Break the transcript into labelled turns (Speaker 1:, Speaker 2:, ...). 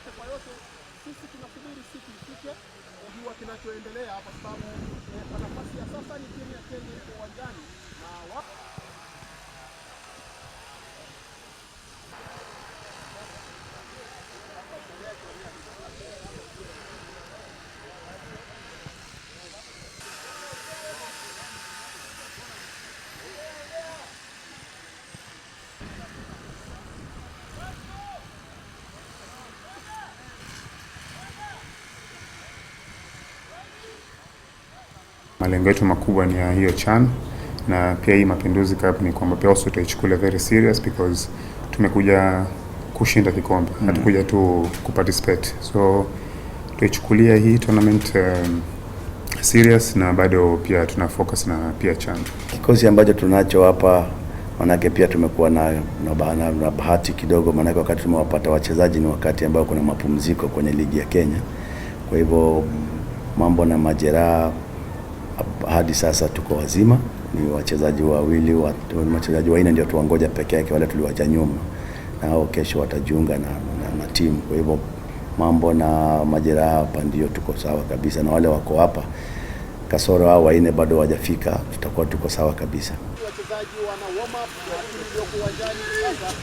Speaker 1: yote kwa yote sisi tunasubiri siku ifike kujua kinachoendelea, kwa sababu kwa nafasi ya sasa ni timu ya Kenya iko uwanjani na
Speaker 2: malengo yetu makubwa ni ya hiyo CHAN, na pia hii Mapinduzi Cup ni kwamba pia tutaichukulia very serious because tumekuja kushinda kikombe, hatukuja tu kuparticipate. So tutaichukulia hii tournament serious, na bado pia tuna focus na pia CHAN.
Speaker 3: Kikosi ambacho tunacho hapa, manake pia tumekuwa na bahati kidogo, manake wakati tumewapata wachezaji ni wakati ambao kuna mapumziko kwenye ligi ya Kenya. Kwa hivyo mambo na majeraha, hadi sasa tuko wazima, ni wachezaji wawili, wachezaji wanne ndio tuangoja peke yake, wale tuliwacha nyuma, na hao kesho watajiunga na timu. Kwa hivyo mambo na majeraha hapa ndio tuko sawa kabisa, na wale wako hapa kasoro hao wanne bado hawajafika, tutakuwa tuko sawa kabisa.
Speaker 1: Wachezaji wana warm up, lakini ndio uwanjani sasa